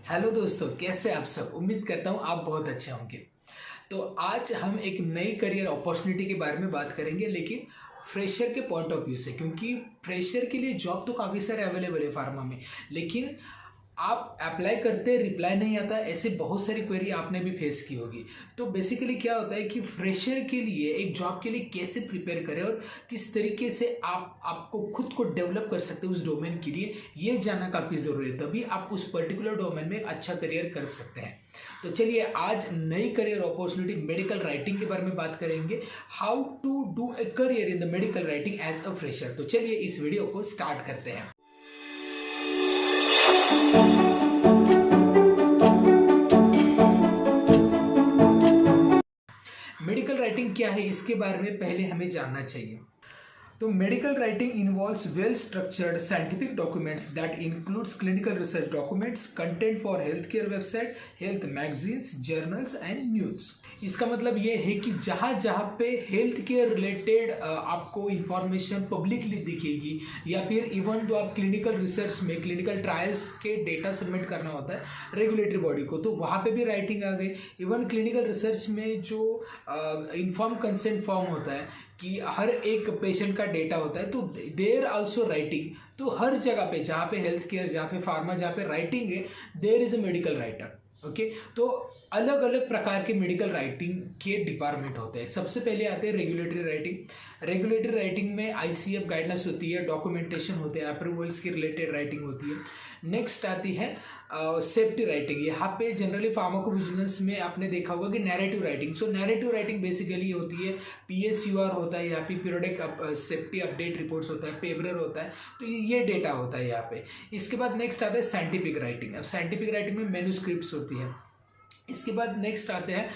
Hello दोस्तों, कैसे आप सब। उम्मीद करता हूँ आप बहुत अच्छे होंगे। तो आज हम एक नई करियर अपॉर्चुनिटी के बारे में बात करेंगे, लेकिन फ्रेशर के पॉइंट ऑफ व्यू से, क्योंकि फ्रेशर के लिए जॉब तो काफ़ी सारे अवेलेबल है फार्मा में, लेकिन आप अप्लाई करते हैं रिप्लाई नहीं आता, ऐसे बहुत सारी क्वेरी आपने भी फेस की होगी। तो बेसिकली क्या होता है कि फ्रेशर के लिए एक जॉब के लिए कैसे प्रिपेयर करें और किस तरीके से आप आपको खुद को डेवलप कर सकते हैं उस डोमेन के लिए, ये जानना काफ़ी ज़रूरी है। तभी आप उस पर्टिकुलर डोमेन में एक अच्छा करियर कर सकते हैं। तो चलिए आज नई करियर अपॉर्चुनिटी मेडिकल राइटिंग के बारे में बात करेंगे, how to do a career in the medical writing as a fresher. तो चलिए इस वीडियो को स्टार्ट करते हैं। मेडिकल राइटिंग क्या है, इसके बारे में पहले हमें जानना चाहिए। तो medical writing involves well structured scientific documents that includes clinical research documents, content for health care website, health magazines, journals and news. इसका मतलब ये है कि जहाँ जहाँ पे हेल्थ केयर रिलेटेड आपको इंफॉर्मेशन पब्लिकली दिखेगी, या फिर इवन तो आप क्लिनिकल रिसर्च में क्लिनिकल ट्रायल्स के डेटा सबमिट करना होता है रेगुलेटरी बॉडी को, तो वहाँ पे भी राइटिंग आ गई। इवन क्लिनिकल रिसर्च में जो इन्फॉर्म कंसेंट फॉर्म होता है कि हर एक पेशेंट का डेटा होता है, तो देयर आल्सो राइटिंग। तो हर जगह पे जहाँ पे हेल्थ केयर, जहाँ पे फार्मा, जहाँ पे राइटिंग है, there is a medical writer. Okay, तो अलग अलग प्रकार के मेडिकल राइटिंग के डिपार्टमेंट होते हैं। सबसे पहले आते हैं रेगुलेटरी राइटिंग। रेगुलेटरी राइटिंग में आईसीएफ गाइडलाइंस होती है, डॉक्यूमेंटेशन होते हैं, अप्रूवल्स की रिलेटेड राइटिंग होती है। नेक्स्ट आती है सेफ्टी राइटिंग। यहाँ पे जनरली फार्माकोविजिलेंस में आपने देखा होगा कि नैरेटिव राइटिंग। सो नैरेटिव राइटिंग बेसिकली होती है, पीएसयूआर होता है, यहाँ पे पीरियोडिक सेफ्टी अपडेट रिपोर्ट्स होता है, पेबरर होता है, तो ये डेटा होता है यहाँ पे। इसके बाद नेक्स्ट आता है साइंटिफिक राइटिंग। अब साइंटिफिक राइटिंग में मैन्युस्क्रिप्ट्स होती है। इसके बाद नेक्स्ट आते हैं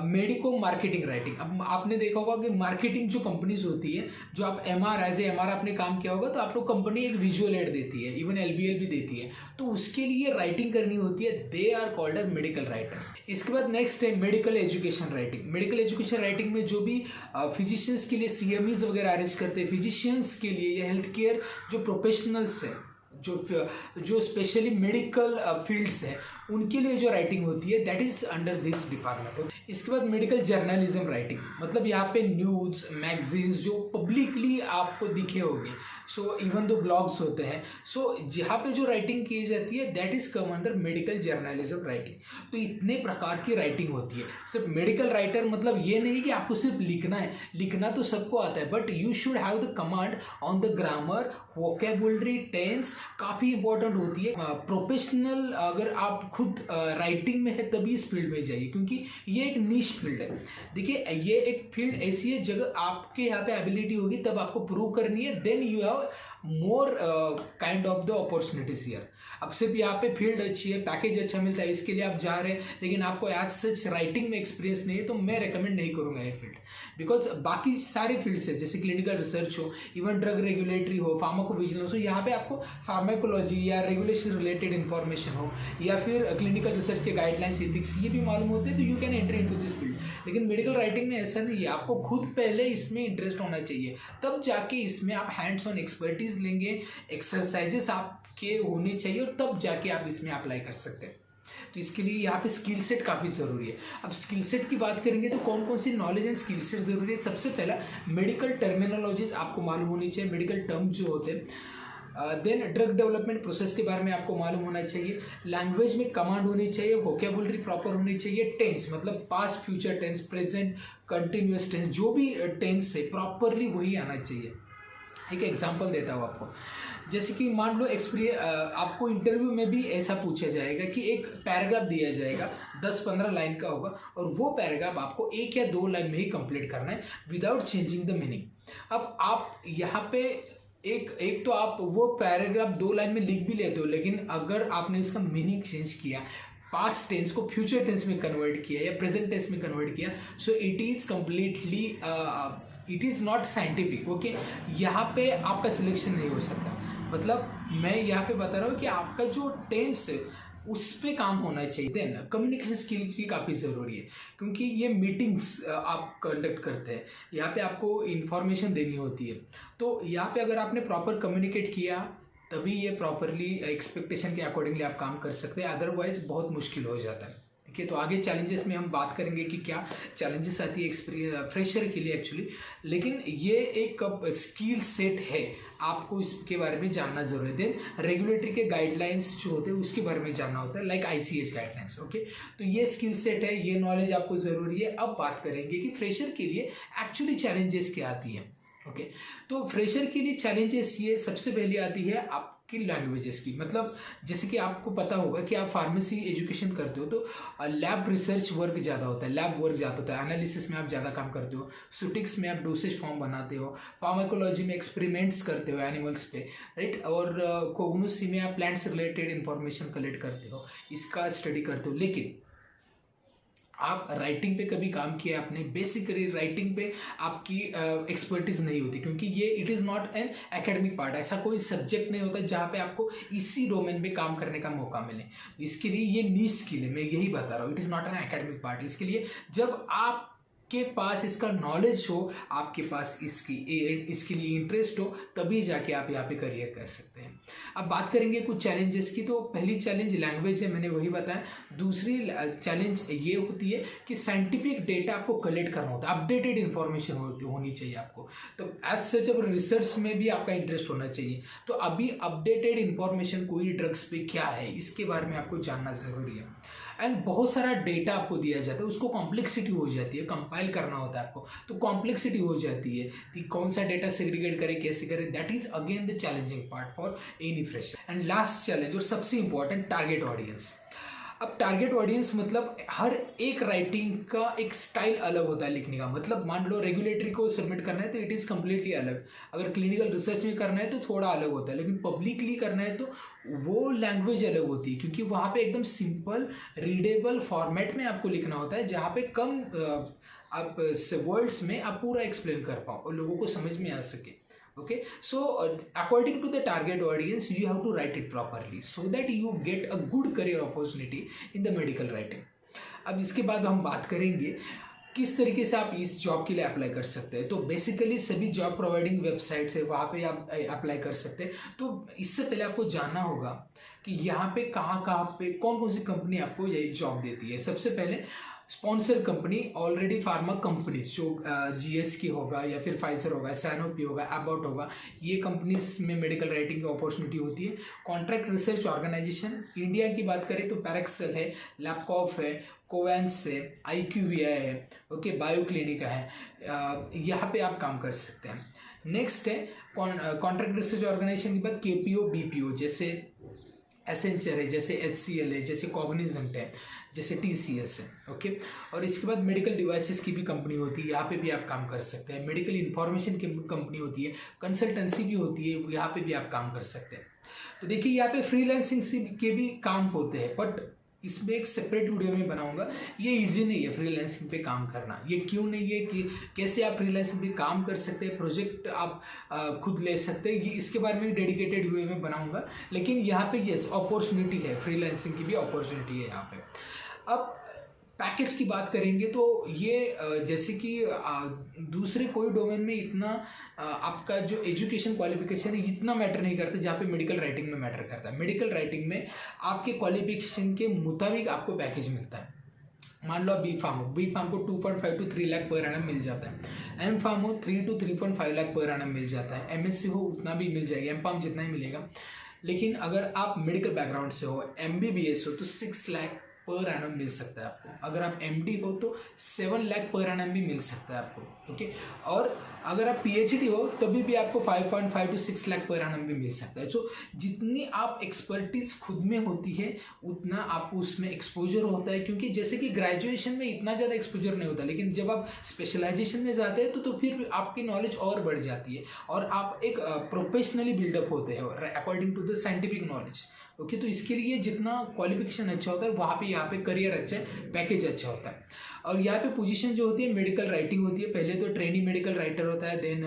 मेडिको मार्केटिंग राइटिंग। अब आपने देखा होगा कि मार्केटिंग जो कंपनीज होती है, जो आप एज ए एमआर आपने काम किया होगा, तो आपको कंपनी एक विजुअल एड देती है, इवन एलबीएल भी देती है, तो उसके लिए राइटिंग करनी होती है। They are called as medical writers. इसके बाद नेक्स्ट है medical education writing. Medical education writing में जो भी फिजिशियंस के लिए सीएमईज वगैरह अरेंज करते हैं, फिजिशियंस के लिए या हेल्थ केयर जो प्रोफेशनल्स है, जो स्पेशली मेडिकल फील्ड्स है, उनके लिए जो राइटिंग होती है, that is under this department. इसके बाद मेडिकल जर्नलिज्म राइटिंग, मतलब यहाँ पे न्यूज़ मैगजीन्स जो पब्लिकली आपको दिखे होंगे, सो इवन दो ब्लॉग्स होते हैं, सो जहाँ पे जो राइटिंग की जाती है, that is come under medical journalism writing. तो इतने प्रकार की राइटिंग होती है। सिर्फ मेडिकल राइटर मतलब ये नहीं कि आपको सिर्फ लिखना है, लिखना तो सबको आता है, but you should have the command on the grammar, vocabulary, tense, काफ़ी इंपॉर्टेंट होती है। प्रोफेशनल अगर आप खुद राइटिंग में है तभी इस फील्ड में जाइए, क्योंकि ये एक निश फील्ड है। देखिए, ये एक फील्ड ऐसी है जगह आपके यहाँ पे एबिलिटी होगी तब आपको प्रूव करनी है, then you have more kind of the opportunities here. अब सिर्फ यहाँ पे फील्ड अच्छी है, पैकेज अच्छा मिलता है, इसके लिए आप जा रहे हैं, लेकिन आपको एज सच राइटिंग में एक्सपीरियंस नहीं है, तो मैं रेकमेंड नहीं करूँगा ये फील्ड। बिकॉज बाकी सारे फील्ड्स है, जैसे क्लिनिकल रिसर्च हो, इवन ड्रग रेगुलेटरी हो, फार्माकोविजिलेंस हो, यहाँ पे आपको फार्माकोलॉजी या रेगुलेशन रिलेटेड इंफॉर्मेशन हो, या फिर क्लिनिकल रिसर्च के गाइडलाइंस, एथिक्स, ये भी मालूम होते हैं, तो you can enter into this field. लेकिन मेडिकल राइटिंग में ऐसा नहीं है, आपको खुद पहले इसमें इंटरेस्ट होना चाहिए, तब जाके इसमें आप हैंड्स ऑन एक्सपर्टीज लेंगे, एक्सरसाइजेस आपके होने चाहिए, और तब जाके आप इसमें अप्लाई कर सकते हैं। तो इसके लिए यहाँ पे स्किल सेट काफ़ी ज़रूरी है। अब स्किल सेट की बात करेंगे तो कौन कौन सी नॉलेज एंड स्किल सेट ज़रूरी है। सबसे पहला मेडिकल टर्मिनोलॉजीज आपको मालूम होनी चाहिए, मेडिकल टर्म जो होते हैं। देन ड्रग डेवलपमेंट प्रोसेस के बारे में आपको मालूम होना चाहिए। लैंग्वेज में कमांड होनी चाहिए, वोकेबुलरी प्रॉपर होनी चाहिए। टेंस मतलब past, future tense, present, continuous tense, जो भी टेंस है प्रॉपरली वही आना चाहिए। एक एग्जांपल देता हूँ आपको, जैसे कि मान लो आपको इंटरव्यू में भी ऐसा पूछा जाएगा कि एक पैराग्राफ दिया जाएगा, 10-15 लाइन का होगा, और वो पैराग्राफ आपको 1 या 2 लाइन में ही कंप्लीट करना है विदाउट चेंजिंग द मीनिंग। अब आप यहाँ पे एक तो आप वो पैराग्राफ 2 लाइन में लिख भी लेते हो, लेकिन अगर आपने इसका मीनिंग चेंज किया, पास्ट टेंस को फ्यूचर टेंस में कन्वर्ट किया या प्रेजेंट टेंस में कन्वर्ट किया, so it is completely it is not scientific. Okay, यहाँ पे आपका सिलेक्शन नहीं हो सकता। मतलब मैं यहाँ पे बता रहा हूँ कि आपका जो टेंस है उस पर काम होना चाहिए। देन कम्युनिकेशन स्किल भी काफ़ी ज़रूरी है, क्योंकि ये मीटिंग्स आप कंडक्ट करते हैं, यहाँ पे आपको इन्फॉर्मेशन देनी होती है। तो यहाँ पे अगर आपने प्रॉपर कम्युनिकेट किया, तभी ये प्रॉपरली एक्सपेक्टेशन के अकॉर्डिंगली आप काम कर सकते हैं, अदरवाइज बहुत मुश्किल हो जाता है। ठीक है, तो आगे चैलेंजेस में हम बात करेंगे कि क्या चैलेंजेस आती है एक्सपीरियंस फ्रेशर के लिए एक्चुअली, लेकिन ये एक स्किल सेट है, आपको इसके बारे में जानना जरूरी है। रेगुलेटरी के गाइडलाइंस जो होते हैं उसके बारे में जानना होता है, लाइक ICH गाइडलाइंस। ओके, तो ये स्किल सेट है, ये नॉलेज आपको ज़रूरी है। अब बात करेंगे कि फ्रेशर के लिए एक्चुअली चैलेंजेस क्या आती है। ओके, तो फ्रेशर के लिए चैलेंजेस ये सबसे पहले आती है आपकी लैंग्वेजेस की। मतलब जैसे कि आपको पता होगा कि आप फार्मेसी एजुकेशन करते हो तो लैब रिसर्च वर्क ज़्यादा होता है, लैब वर्क ज़्यादा होता है, एनालिसिस में आप ज़्यादा काम करते हो, सुटिक्स में आप डोसेज फॉर्म बनाते हो, फार्माकोलॉजी में एक्सपेरिमेंट्स करते हो एनिमल्स पे, राइट, और कोग्नोसी में आप प्लांट्स रिलेटेड इंफॉर्मेशन कलेक्ट करते हो, इसका स्टडी करते हो। लेकिन आप राइटिंग पे कभी काम किया आपने, बेसिकली राइटिंग पे आपकी एक्सपर्टीज नहीं होती, क्योंकि ये it is not an academic part. ऐसा कोई सब्जेक्ट नहीं होता जहाँ पे आपको इसी डोमेन पे काम करने का मौका मिले। इसके लिए ये नीश स्किल है, मैं यही बता रहा हूँ, it is not an academic part. इसके लिए जब आप के पास इसका नॉलेज हो, आपके पास इसके लिए इंटरेस्ट हो, तभी जाके आप यहाँ पे करियर कर सकते हैं। अब बात करेंगे कुछ चैलेंजेस की। तो पहली चैलेंज लैंग्वेज है, मैंने वही बताया। दूसरी चैलेंज ये होती है कि साइंटिफिक डेटा आपको कलेक्ट करना होता है, अपडेटेड इन्फॉर्मेशन होनी चाहिए आपको। तो एज सच अब रिसर्च में भी आपका इंटरेस्ट होना चाहिए। तो अभी अपडेटेड इन्फॉर्मेशन कोई ड्रग्स पे क्या है इसके बारे में आपको जानना ज़रूरी है। एंड बहुत सारा डेटा आपको दिया जाता है, उसको कॉम्प्लेक्सिटी हो जाती है, कंपाइल करना होता है आपको, तो कॉम्प्लेक्सिटी हो जाती है कि कौन सा डेटा सेग्रीगेट करें, कैसे करें। That is again the challenging part for any fresher. And last challenge और सबसे इंपॉर्टेंट, टारगेट ऑडियंस। अब टारगेट ऑडियंस मतलब हर एक राइटिंग का एक स्टाइल अलग होता है लिखने का। मतलब मान लो रेगुलेटरी को सबमिट करना है तो इट इज़ कम्प्लीटली अलग, अगर क्लिनिकल रिसर्च में करना है तो थोड़ा अलग होता है, लेकिन पब्लिकली करना है तो वो लैंग्वेज अलग होती है, क्योंकि वहाँ पे एकदम सिंपल रीडेबल फॉर्मेट में आपको लिखना होता है, जहाँ पे कम आप वर्ड्स में आप पूरा एक्सप्लेन कर पाओ और लोगों को समझ में आ सके। Okay, so according to the target audience you have to write it properly so that you get a good career opportunity in the medical writing. अब इसके बाद हम बात करेंगे किस तरीके से आप इस जॉब के लिए अप्लाई कर सकते हैं। तो बेसिकली सभी जॉब प्रोवाइडिंग वेबसाइट्स है, वहाँ पे आप अप्लाई कर सकते हैं। तो इससे पहले आपको जानना होगा कि यहाँ पे कहाँ पे कौन कौन सी कंपनी आपको ये जॉब देती है। सबसे पहले sponsor company, already pharma companies जो GSK होगा या फिर फाइजर होगा, सैनोपी होगा, एबॉट होगा, ये कंपनीज में मेडिकल राइटिंग की अपॉर्चुनिटी होती है। कॉन्ट्रैक्ट रिसर्च ऑर्गेनाइजेशन, इंडिया की बात करें तो पैराक्सेल है, लैबकॉफ है, कोवैंस है, IQVIA है, ओके, बायो क्लिनिक है, यहाँ पे आप काम कर सकते हैं। नेक्स्ट है कॉन्ट्रैक्ट रिसर्च ऑर्गेनाइजेशन के बाद KPO BPO, जैसे एसेंचर है, जैसे HCL है, जैसे कॉग्निजेंट है, जैसे TCS है, ओके। और इसके बाद मेडिकल डिवाइसेस की भी कंपनी होती है, यहाँ पे भी आप काम कर सकते हैं। मेडिकल इंफॉर्मेशन की कंपनी होती है, कंसल्टेंसी भी होती है, यहाँ पे भी आप काम कर सकते हैं। तो देखिए यहाँ पे फ्रीलांसिंग के भी काम होते हैं, बट इसमें एक सेपरेट वीडियो में बनाऊंगा। ये इजी नहीं है फ्रीलांसिंग पे काम करना। ये क्यों नहीं है कि कैसे आप फ्रीलांसिंग पे काम कर सकते हैं, प्रोजेक्ट आप खुद ले सकते हैं, ये इसके बारे में डेडिकेटेड वीडियो में बनाऊंगा। लेकिन यहाँ पे यस अपॉर्चुनिटी है, फ्रीलांसिंग की भी अपॉर्चुनिटी है यहाँ पे। अब पैकेज की बात करेंगे तो ये जैसे कि दूसरे कोई डोमेन में इतना आपका जो एजुकेशन क्वालिफिकेशन है इतना मैटर नहीं करता जहाँ पे मेडिकल राइटिंग में मैटर करता है। मेडिकल राइटिंग में आपके क्वालिफिकेशन के मुताबिक आपको पैकेज मिलता है। मान लो बी फार्म को 2.5 to 3 लाख पर एनम मिल जाता है, M फार्म हो 3 to 3.5 लाख पर एनम मिल जाता है, MSc हो उतना भी मिल जाएगा, M फार्म जितना ही मिलेगा। लेकिन अगर आप मेडिकल बैकग्राउंड से हो, MBBS हो तो 6 लाख पर एनम मिल सकता है आपको। अगर आप MD हो तो 7 लाख पर एनम भी मिल सकता है आपको, ओके। और अगर आप PhD हो तभी भी आपको 5.5 to 6 लाख पर एनम भी मिल सकता है। तो जितनी आप एक्सपर्टीज खुद में होती है उतना आपको उसमें एक्सपोजर होता है, क्योंकि जैसे कि ग्रेजुएशन में इतना ज़्यादा एक्सपोजर नहीं होता, लेकिन जब आप स्पेशलाइजेशन में जाते हैं तो फिर आपकी नॉलेज और बढ़ जाती है और आप एक प्रोफेशनली बिल्डअप होते हैं according to the scientific knowledge, okay. तो इसके लिए जितना क्वालिफिकेशन अच्छा होता है वहाँ पे यहाँ पे करियर अच्छा है, पैकेज अच्छा होता है। और यहाँ पे पोजीशन जो होती है मेडिकल राइटिंग होती है। पहले तो ट्रेनी मेडिकल राइटर होता है, देन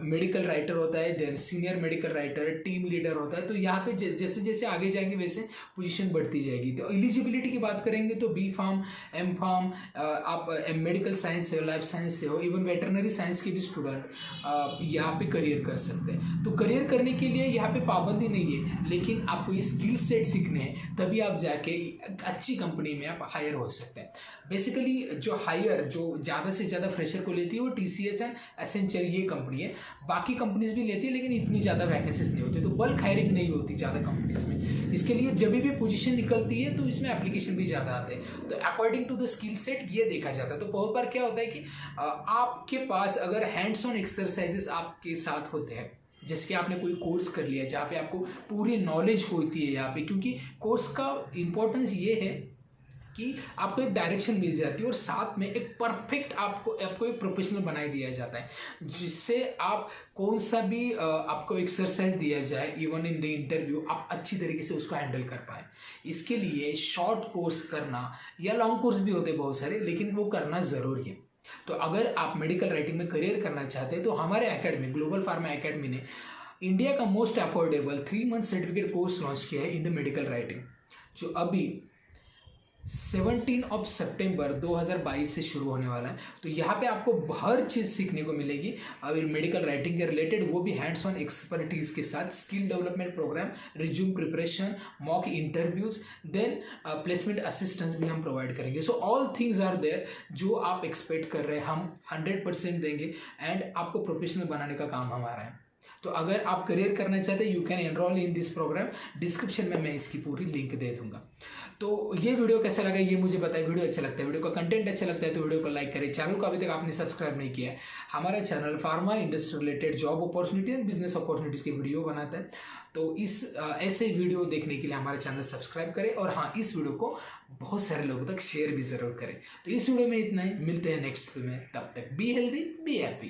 मेडिकल राइटर होता है, then senior medical writer, team leader होता है। तो यहाँ पे जैसे जैसे आगे जाएंगे वैसे पोजीशन बढ़ती जाएगी। तो एलिजिबिलिटी की बात करेंगे तो बी फार्म, एम फार्म, आप मेडिकल साइंस से हो, लाइफ साइंस से हो, इवन वेटरनरी साइंस के भी स्टूडेंट यहाँ पे करियर कर सकते हैं। तो करियर करने के लिए यहाँ पे पाबंदी नहीं है, लेकिन आपको ये स्किल सेट सीखने हैं, तभी आप जाके अच्छी कंपनी में आप हायर हो सकते हैं। बेसिकली जो ज़्यादा से ज़्यादा फ्रेशर को लेती है वो TCS एंड एसेंचर, ये कंपनी है। बाकी कंपनीज भी लेती है लेकिन इतनी ज़्यादा वैकेंसीज नहीं होती, तो बल्क हायरिंग नहीं होती ज़्यादा कंपनीज में। इसके लिए जब भी पोजीशन निकलती है तो इसमें एप्लीकेशन भी ज़्यादा आते हैं। तो according to the skill set ये देखा जाता है। तो बहुत बार क्या होता है कि आपके पास अगर हैंड्स ऑन एक्सरसाइजेस आपके साथ होते हैं, जैसे कि आपने कोई कोर्स कर लिया जहाँ पे आपको पूरी नॉलेज होती है यहाँ पे, क्योंकि कोर्स का इम्पोर्टेंस ये है कि आपको एक डायरेक्शन मिल जाती है और साथ में एक परफेक्ट आपको एक प्रोफेशनल बना दिया जाता है, जिससे आप कौन सा भी आपको एक्सरसाइज दिया जाए इवन इन द इंटरव्यू आप अच्छी तरीके से उसको हैंडल कर पाए। इसके लिए शॉर्ट कोर्स करना या लॉन्ग कोर्स भी होते हैं बहुत सारे, लेकिन वो करना ज़रूरी है। तो अगर आप मेडिकल राइटिंग में करियर करना चाहते हैं तो हमारे एकेडमी, ग्लोबल फार्मा एकेडमी ने इंडिया का most affordable 3 month certificate course launch किया है इन द मेडिकल राइटिंग, जो अभी 17 सितंबर 2022 से शुरू होने वाला है। तो यहाँ पे आपको हर चीज़ सीखने को मिलेगी अगर मेडिकल राइटिंग के रिलेटेड, वो भी हैंड्स ऑन एक्सपर्टीज के साथ। Skill development program, resume preparation, mock interviews, then placement assistance भी हम प्रोवाइड करेंगे। So all things are there जो आप एक्सपेक्ट कर रहे हैं, हम 100% देंगे एंड आपको प्रोफेशनल बनाने का काम हमारा है। तो अगर आप करियर करना चाहते हैं, you can enroll in this program. Description में मैं इसकी पूरी लिंक दे दूंगा। तो ये वीडियो कैसा लगा ये मुझे बताएं। वीडियो अच्छा लगता है, वीडियो का कंटेंट अच्छा लगता है तो वीडियो को लाइक करें। चैनल को अभी तक आपने सब्सक्राइब नहीं किया है, हमारा channel pharma industry related job opportunity and business opportunities के वीडियो बनाता है। तो इस ऐसे वीडियो देखने के लिए हमारे चैनल सब्सक्राइब करें और हाँ, इस वीडियो को बहुत सारे लोगों तक शेयर भी ज़रूर करें। तो इस वीडियो में इतना ही, मिलते हैं नेक्स्ट वीडियो में, तब तक बी हेल्दी बी हैप्पी।